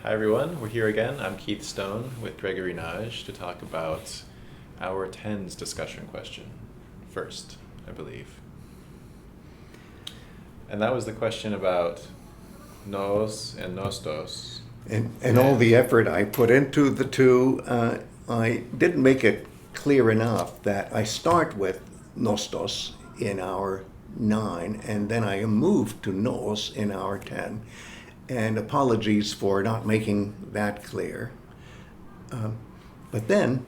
Hi everyone, we're here again. I'm Keith Stone with Gregory Nagy to talk about our tens discussion question first, I believe. And that was the question about noos and nostos. And all the effort I put into the two, I didn't make it clear enough that I start with nostos in our 9, and then I move to noos in our 10. And apologies for not making that clear. But then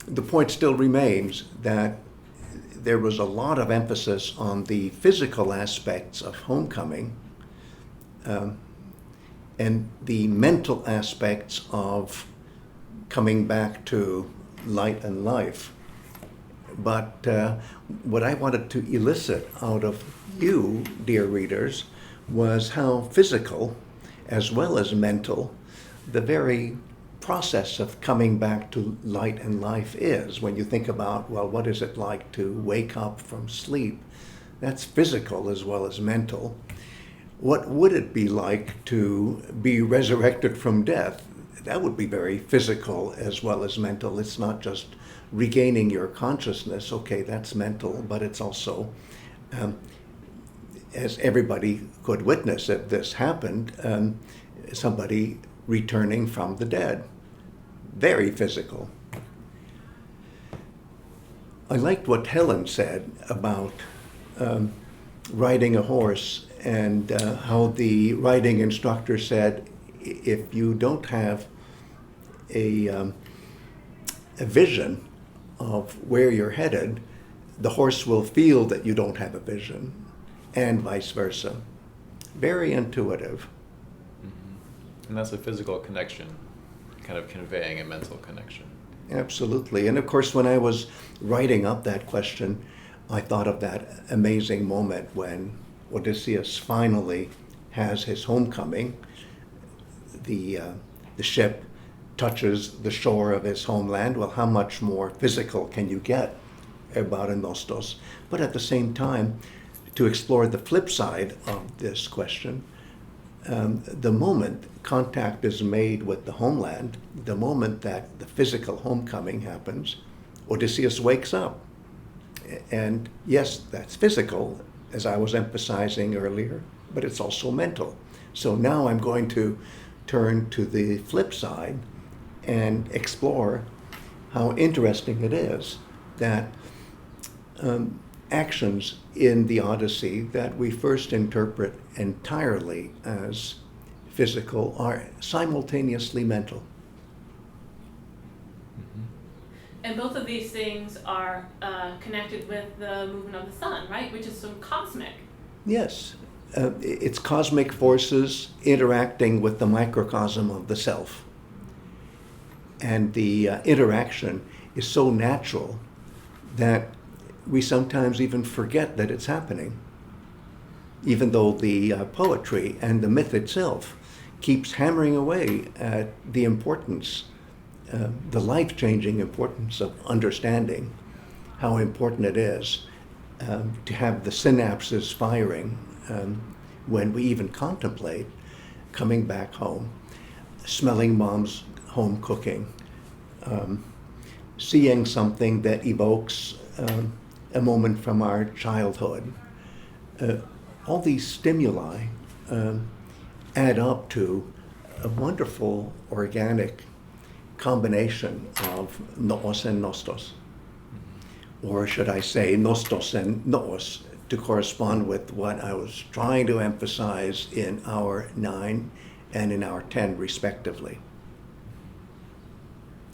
the point still remains that there was a lot of emphasis on the physical aspects of homecoming and the mental aspects of coming back to light and life. But what I wanted to elicit out of you, dear readers, was how physical as well as mental the very process of coming back to light and life is. When you think about, well, what is it like to wake up from sleep? That's physical as well as mental. What would it be like to be resurrected from death? That would be very physical as well as mental. It's not just regaining your consciousness. Okay, that's mental, but it's also as everybody could witness that this happened, somebody returning from the dead. Very physical. I liked what Helen said about riding a horse and how the riding instructor said, if you don't have a vision of where you're headed, the horse will feel that you don't have a vision, and vice versa. Very intuitive. Mm-hmm. And that's a physical connection, kind of conveying a mental connection. Absolutely. And of course, when I was writing up that question, I thought of that amazing moment when Odysseus finally has his homecoming. The ship touches the shore of his homeland. Well, how much more physical can you get about a nostos? But at the same time, to explore the flip side of this question, the moment contact is made with the homeland, the moment that the physical homecoming happens, Odysseus wakes up. And yes, that's physical, as I was emphasizing earlier, but it's also mental. So now I'm going to turn to the flip side and explore how interesting it is that actions in the Odyssey that we first interpret entirely as physical are simultaneously mental. Mm-hmm. And both of these things are connected with the movement of the sun, right? Which is so cosmic. Yes, it's cosmic forces interacting with the microcosm of the self. And the interaction is so natural that we sometimes even forget that it's happening, even though the poetry and the myth itself keeps hammering away at the importance, the life-changing importance of understanding how important it is to have the synapses firing when we even contemplate coming back home, smelling mom's home cooking, seeing something that evokes a moment from our childhood. All these stimuli add up to a wonderful organic combination of noos and nostos. Or should I say nostos and noos, to correspond with what I was trying to emphasize in our 9 and in our 10 respectively.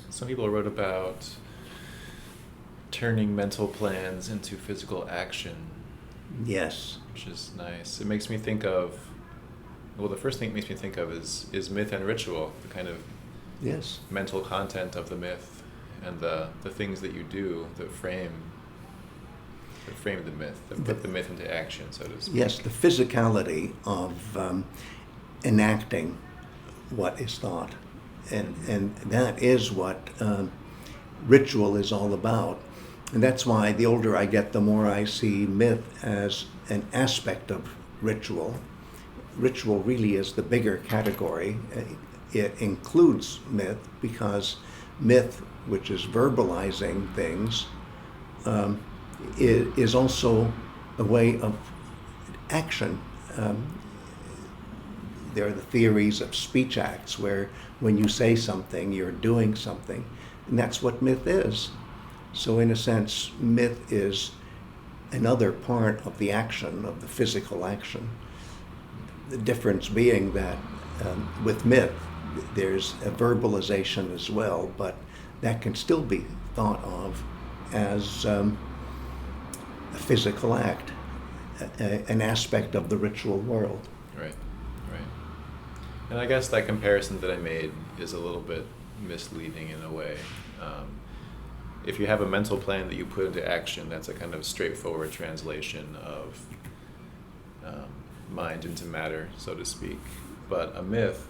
Some people wrote about turning mental plans into physical action. Yes. Which is nice. It makes me think of, well, the first thing it makes me think of is myth and ritual, the kind of Yes. mental content of the myth and the things that you do that frame the myth, that put the myth into action, so to speak. Yes, the physicality of enacting what is thought. And that is what ritual is all about. And that's why the older I get, the more I see myth as an aspect of ritual. Ritual really is the bigger category. it includes myth, because myth, which is verbalizing things, is also a way of action. There are the theories of speech acts, where when you say something, you're doing something. And that's what myth is. So in a sense, myth is another part of the action, of the physical action. The difference being that with myth, there's a verbalization as well, but that can still be thought of as a physical act, an aspect of the ritual world. Right. And I guess that comparison that I made is a little bit misleading in a way. If you have a mental plan that you put into action, that's a kind of straightforward translation of mind into matter, so to speak. But a myth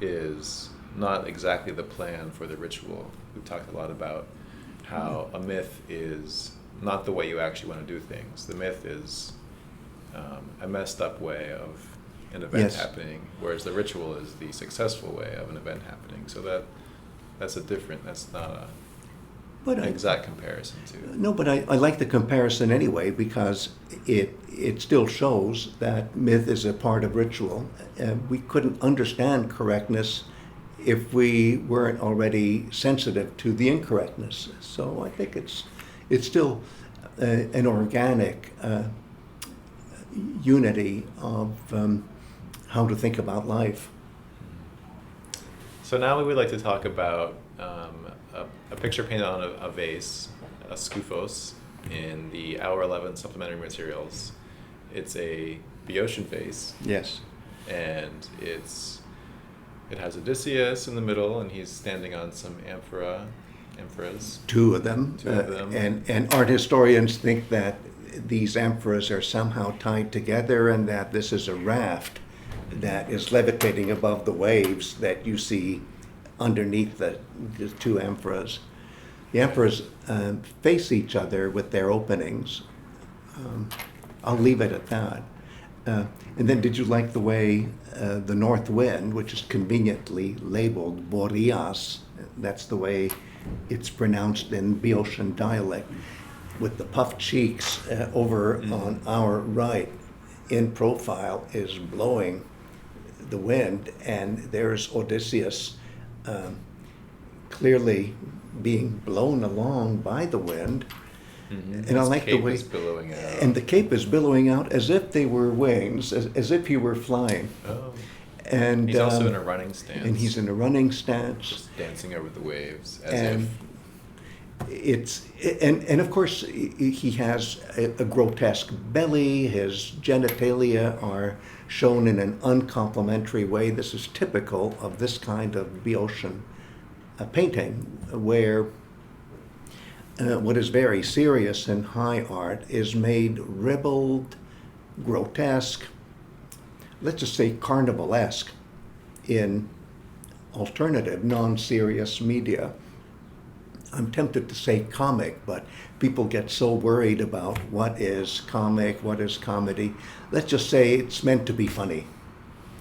is not exactly the plan for the ritual. We've talked a lot about how a myth is not the way you actually want to do things. The myth is a messed up way of an event happening, whereas the ritual is the successful way of an event happening. So that's not an exact comparison to. No, but I like the comparison anyway, because it still shows that myth is a part of ritual. We couldn't understand correctness if we weren't already sensitive to the incorrectness. So I think it's still an organic unity of how to think about life. So now we would like to talk about a picture painted on a vase, a Skyphos, in the Hour 11 supplementary materials. It's a Boeotian vase. Yes. And it has Odysseus in the middle, and he's standing on some amphoras. Two of them. And art historians think that these amphoras are somehow tied together, and that this is a raft that is levitating above the waves that you see underneath the two amphoras. The amphoras face each other with their openings. I'll leave it at that. And then did you like the way the north wind, which is conveniently labeled Boreas, that's the way it's pronounced in Boeotian dialect, with the puffed cheeks over on our right in profile is blowing the wind, and there's Odysseus clearly being blown along by the wind. Mm-hmm. And I like the way, and the cape is billowing out as if they were wings, as if he were flying. Oh. And he's also in a running stance. And he's in a running stance, just dancing over the waves, as and if. And of course he has a grotesque belly. His genitalia are shown in an uncomplimentary way. This is typical of this kind of Boeotian painting, where what is very serious in high art is made ribald, grotesque, let's just say carnivalesque, in alternative, non-serious media. I'm tempted to say comic, but people get so worried about what is comic, what is comedy. Let's just say it's meant to be funny.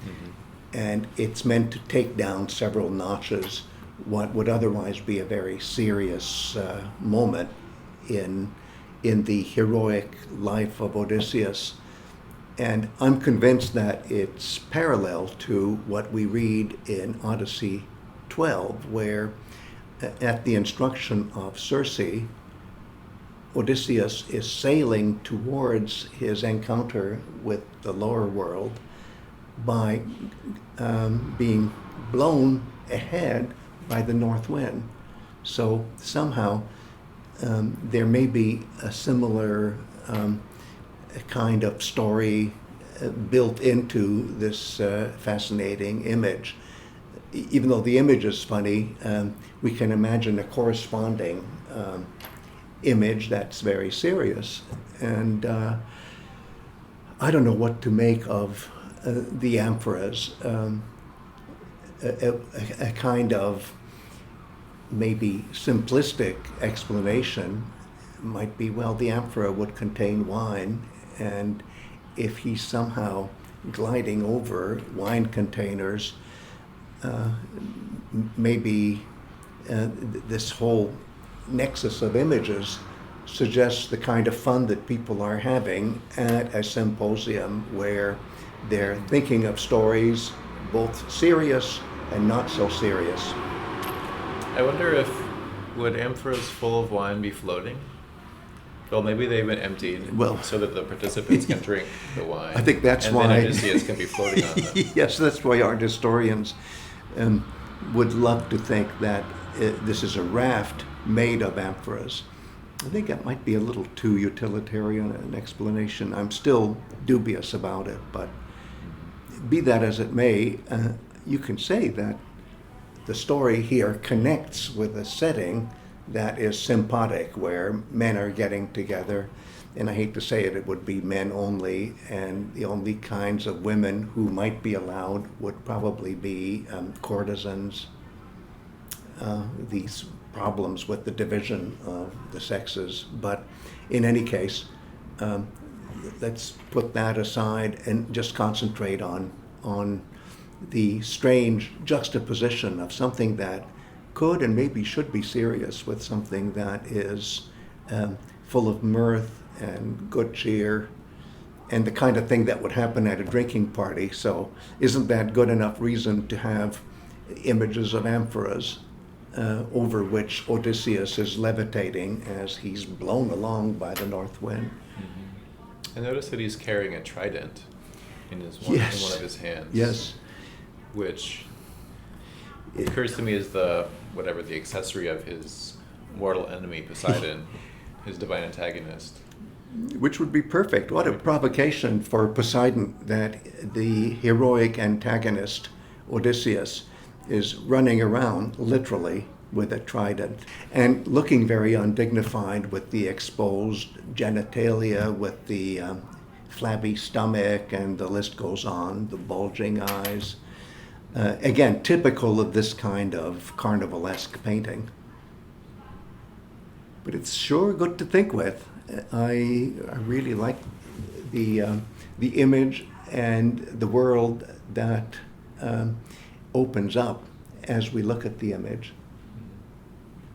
Mm-hmm. And it's meant to take down several notches what would otherwise be a very serious moment in the heroic life of Odysseus. And I'm convinced that it's parallel to what we read in Odyssey 12, where at the instruction of Circe, Odysseus is sailing towards his encounter with the lower world by being blown ahead by the north wind. So somehow there may be a similar kind of story built into this fascinating image. Even though the image is funny, we can imagine a corresponding image that's very serious. And I don't know what to make of the amphoras. A kind of maybe simplistic explanation might be, well, the amphora would contain wine, and if he's somehow gliding over wine containers, maybe this whole nexus of images suggests the kind of fun that people are having at a symposium where they're thinking of stories both serious and not so serious. I wonder if would amphoras full of wine be floating? Well, maybe they've been emptied so that the participants can drink the wine. I think that's why. And then Odysseus can be floating on them. Yes, that's why art historians would love to think that this is a raft made of amphoras. I think that might be a little too utilitarian an explanation. I'm still dubious about it, but be that as it may, you can say that the story here connects with a setting that is sympathetic, where men are getting together, and I hate to say it, it would be men only, and the only kinds of women who might be allowed would probably be courtesans. These problems with the division of the sexes, but in any case, let's put that aside and just concentrate on the strange juxtaposition of something that could and maybe should be serious with something that is full of mirth and good cheer and the kind of thing that would happen at a drinking party. So isn't that good enough reason to have images of amphoras over which Odysseus is levitating as he's blown along by the north wind? I noticed that he's carrying a trident in in one of his hands. Yes. Which occurs to me as the accessory of his mortal enemy Poseidon, his divine antagonist. Which would be perfect. What a provocation for Poseidon that the heroic antagonist Odysseus is running around literally with a trident and looking very undignified with the exposed genitalia, with the flabby stomach, and the list goes on, the bulging eyes. Again, typical of this kind of carnivalesque painting. But it's sure good to think with. I really like the image and the world that opens up as we look at the image.